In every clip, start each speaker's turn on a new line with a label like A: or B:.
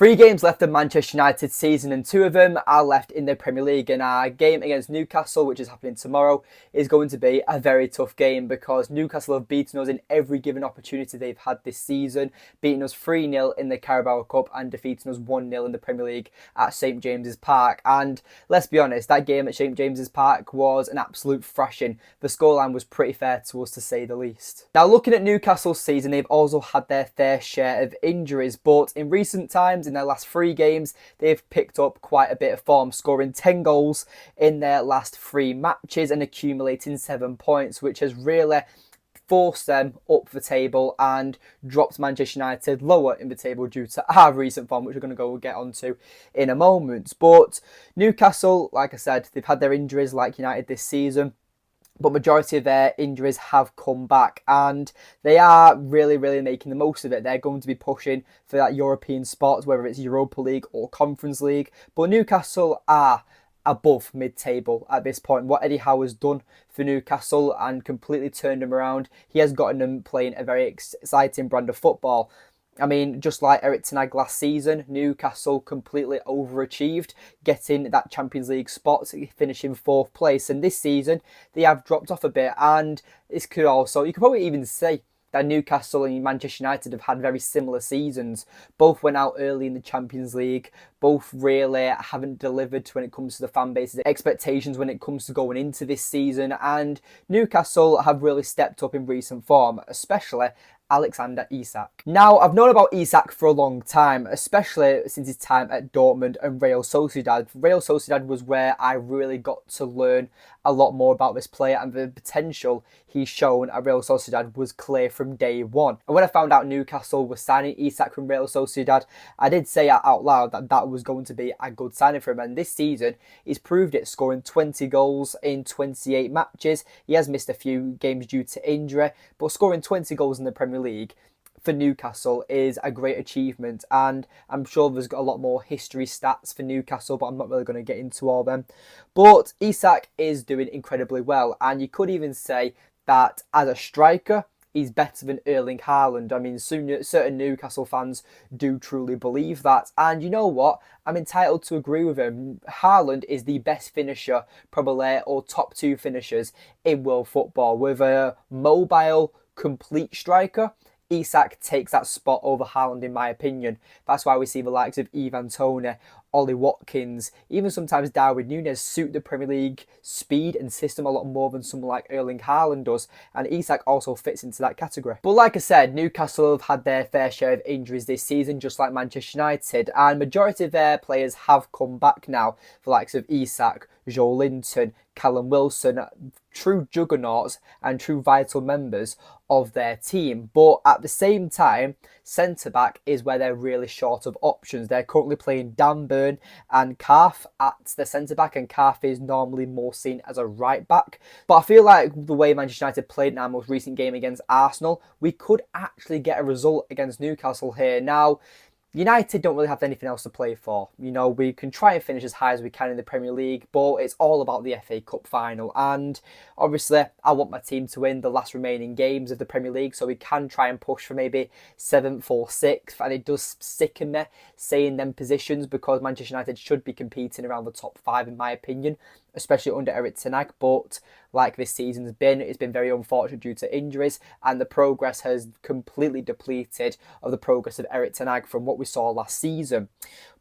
A: 3 games left of Manchester United's season and 2 of them are left in the Premier League, and our game against Newcastle, which is happening tomorrow, is going to be a very tough game because Newcastle have beaten us in every given opportunity they've had this season, beating us 3-0 in the Carabao Cup and defeating us 1-0 in the Premier League at St James's Park. And let's be honest, that game at St James's Park was an absolute thrashing. The scoreline was pretty fair to us, to say the least. Now, looking at Newcastle's season, they've also had their fair share of injuries, but in recent times, in their last 3 games, they've picked up quite a bit of form, scoring 10 goals in their last 3 matches and accumulating 7 points, which has really forced them up the table and dropped Manchester United lower in the table due to our recent form, which we're going to get onto in a moment. But Newcastle, like I said, they've had their injuries like United this season, but majority of their injuries have come back and they are really making the most of it. They're going to be pushing for that European spot, whether it's Europa League or Conference League. But Newcastle are above mid-table at this point. What Eddie Howe has done for Newcastle and completely turned them around, he has gotten them playing a very exciting brand of football. I mean, just like Erik ten Hag last season, Newcastle completely overachieved, getting that Champions League spot, finishing 4th place. And this season, they have dropped off a bit. And this could also, you could probably even say that Newcastle and Manchester United have had very similar seasons. Both went out early in the Champions League. Both really haven't delivered when it comes to the fan base's expectations when it comes to going into this season. And Newcastle have really stepped up in recent form, especially Alexander Isak. Now, I've known about Isak for a long time, especially since his time at Dortmund and Real Sociedad. Real Sociedad was where I really got to learn a lot more about this player, and the potential he's shown at Real Sociedad was clear from day one. And when I found out Newcastle was signing Isak from Real Sociedad, I did say out loud that that was going to be a good signing for him. And this season, he's proved it, scoring 20 goals in 28 matches. He has missed a few games due to injury, but scoring 20 goals in the Premier League for Newcastle is a great achievement, and I'm sure there's got a lot more history stats for Newcastle, but I'm not really going to get into all them. But Isak is doing incredibly well, and you could even say that as a striker, he's better than Erling Haaland. I mean, certain Newcastle fans do truly believe that. And you know what? I'm entitled to agree with him. Haaland is the best finisher, probably, or top 2 finishers in world football. With a mobile, complete striker, Isak takes that spot over Haaland, in my opinion. That's why we see the likes of Ivan Toney, Ollie Watkins, even sometimes Darwin Núñez suit the Premier League speed and system a lot more than someone like Erling Haaland does, and Isak also fits into that category. But like I said, Newcastle have had their fair share of injuries this season, just like Manchester United, and majority of their players have come back now, the likes of Isak, Joe Linton, Callum Wilson, true juggernauts and true vital members of their team. But at the same time, centre-back is where they're really short of options. They're currently playing Dan Burn and Calf at the centre-back, and Calf is normally more seen as a right-back. But I feel like the way Manchester United played in our most recent game against Arsenal, we could actually get a result against Newcastle here. Now, United don't really have anything else to play for. You know, we can try and finish as high as we can in the Premier League, but it's all about the FA Cup final. And obviously, I want my team to win the last remaining games of the Premier League, so we can try and push for maybe 7th or 6th. And it does sicken me saying them positions, because Manchester United should be competing around the top 5, in my opinion, especially under Erik ten Hag. But like this season's been, it's been very unfortunate due to injuries, and the progress has completely depleted of the progress of Erik ten Hag from what we saw last season.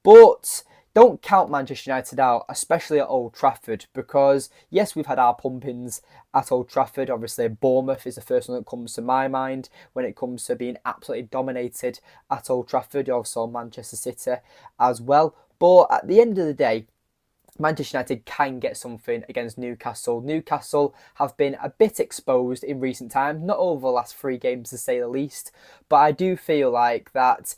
A: But don't count Manchester United out, especially at Old Trafford, because yes, we've had our pumpings at Old Trafford. Obviously, Bournemouth is the first one that comes to my mind when it comes to being absolutely dominated at Old Trafford. Also Manchester City as well. But at the end of the day, Manchester United can get something against Newcastle. Newcastle have been a bit exposed in recent times, not over the last 3 games to say the least, but I do feel like that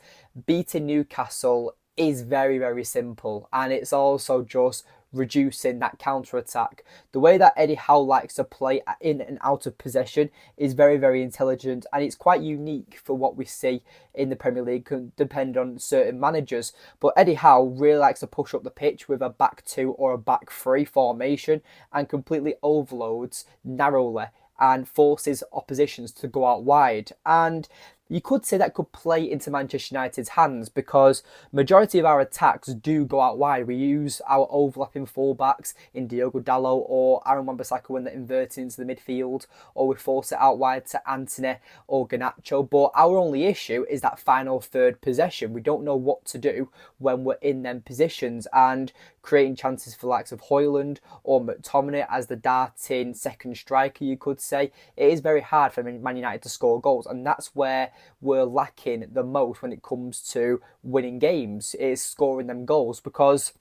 A: beating Newcastle is very simple, and it's also just reducing that counter-attack. The way that Eddie Howe likes to play in and out of possession is very intelligent, and it's quite unique for what we see in the Premier League, depending on certain managers. But Eddie Howe really likes to push up the pitch with a back 2 or a back 3 formation and completely overloads narrowly and forces oppositions to go out wide. And You could say that could play into Manchester United's hands because majority of our attacks do go out wide. We use our overlapping fullbacks in Diogo Dalot or Aaron Wan-Bissaka when they're inverting into the midfield, or we force it out wide to Antony or Garnacho. But our only issue is that final third possession. We don't know what to do when we're in them positions, and creating chances for the likes of Højlund or McTominay as the darting second striker, you could say. It is very hard for Man United to score goals, and that's where we're lacking the most when it comes to winning games, is scoring them goals, because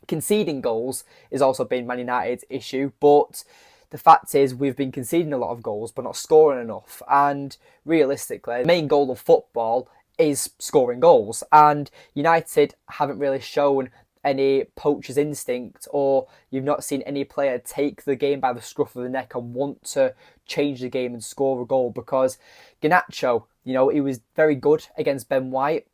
A: conceding goals is also been Man United's issue. But the fact is, we've been conceding a lot of goals but not scoring enough, and realistically the main goal of football is scoring goals, and United haven't really shown any poacher's instinct, or you've not seen any player take the game by the scruff of the neck and want to change the game and score a goal. Because Garnacho, he was very good against Ben White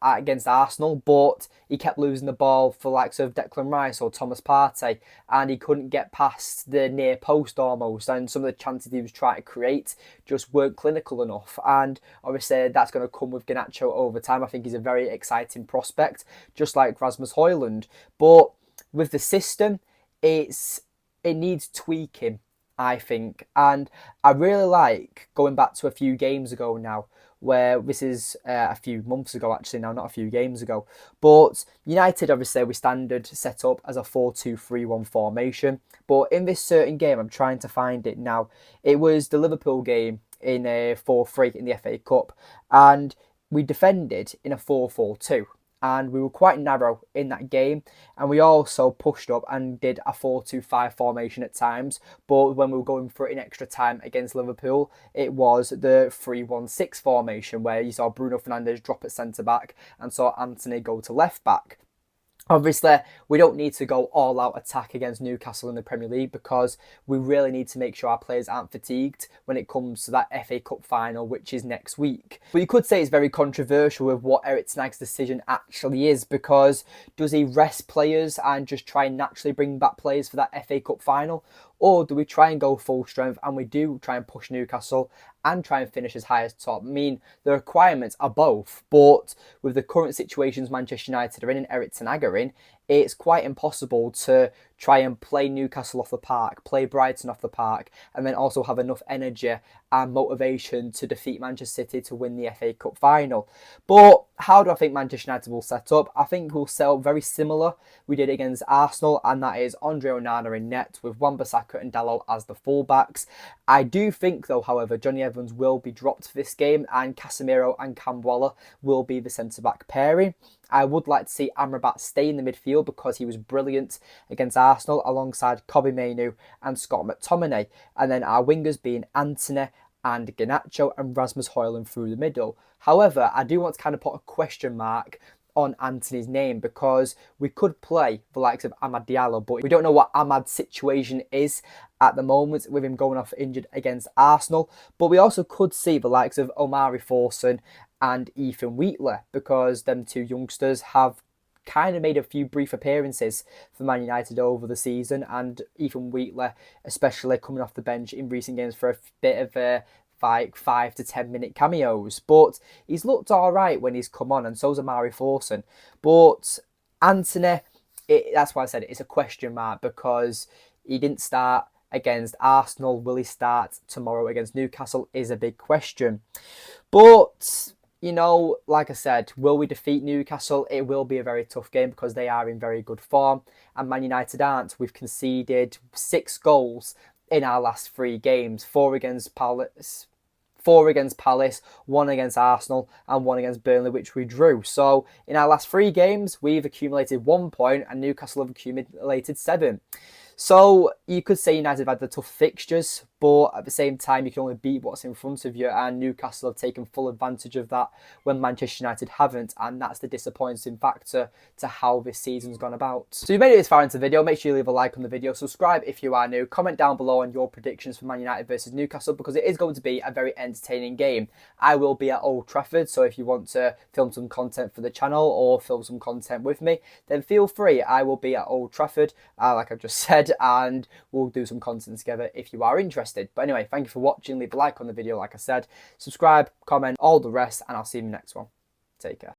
A: against Arsenal, but he kept losing the ball for likes of Declan Rice or Thomas Partey, and he couldn't get past the near post almost, and some of the chances he was trying to create just weren't clinical enough. And obviously that's going to come with Garnacho over time. I think he's a very exciting prospect, just like Rasmus Højlund. But with the system, it needs tweaking, I think. And I really like going back to a few games ago now, where this is a few months ago actually now, not a few games ago. But United, obviously, we standard set up as a 4-2-3-1 formation. But in this certain game, I'm trying to find it now. It was the Liverpool game in a 4-3 in the FA Cup. And we defended in a 4-4-2. And we were quite narrow in that game, and we also pushed up and did a 4-2-5 formation at times. But when we were going for it in extra time against Liverpool, it was the 3-1-6 formation, where you saw Bruno Fernandes drop at centre back and saw Antony go to left back. Obviously, we don't need to go all-out attack against Newcastle in the Premier League, because we really need to make sure our players aren't fatigued when it comes to that FA Cup final, which is next week. But you could say it's very controversial with what Erik ten Hag's decision actually is, because does he rest players and just try and naturally bring back players for that FA Cup final? Or do we try and go full strength and we do try and push Newcastle and try and finish as high as top? I mean, the requirements are both, but with the current situations Manchester United are in and Erik ten Hag are in, it's quite impossible to try and play Newcastle off the park, play Brighton off the park, and then also have enough energy and motivation to defeat Manchester City to win the FA Cup final. But how do I think Manchester United will set up? I think we'll set up very similar we did against Arsenal, and that is Andre Onana in net with Wan-Bissaka and Dalot as the fullbacks. I do think, though, however, Johnny Evans will be dropped for this game, and Casemiro and Kambwala will be the centre-back pairing. I would like to see Amrabat stay in the midfield because he was brilliant against Arsenal alongside Kobbie Mainoo and Scott McTominay. And then our wingers being Antony and Garnacho and Rasmus Højlund through the middle. However, I do want to kind of put a question mark on Antony's name, because we could play the likes of Amad Diallo, but we don't know what Amad's situation is at the moment with him going off injured against Arsenal. But we also could see the likes of Omari Forson and Ethan Wheatley, because them two youngsters have kind of made a few brief appearances for Man United over the season, and Ethan Wheatley especially coming off the bench in recent games for a bit of a 5 to 10 minute cameos. But he's looked alright when he's come on, and so's Omari Forson. But Antony, that's why I said it's a question mark, because he didn't start against Arsenal. Will he start tomorrow against Newcastle is a big question. But like I said, will we defeat Newcastle? It will be a very tough game because they are in very good form and Man United aren't. We've conceded 6 goals in our last 3 games, 4 against Palace, 1 against Arsenal and 1 against Burnley, which we drew. So in our last 3 games, we've accumulated 1 point and Newcastle have accumulated 7. So you could say United have had the tough fixtures, but at the same time, you can only beat what's in front of you, and Newcastle have taken full advantage of that when Manchester United haven't, and that's the disappointing factor to how this season's gone about. So you made it this far into the video, make sure you leave a like on the video, subscribe if you are new, comment down below on your predictions for Man United versus Newcastle, because it is going to be a very entertaining game. I will be at Old Trafford, so if you want to film some content for the channel or film some content with me, then feel free. I will be at Old Trafford, like I've just said, and we'll do some content together if you are interested. interested. But anyway, thank you for watching. Leave a like on the video, like I said. Subscribe, comment, all the rest, and I'll see you in the next one. Take care.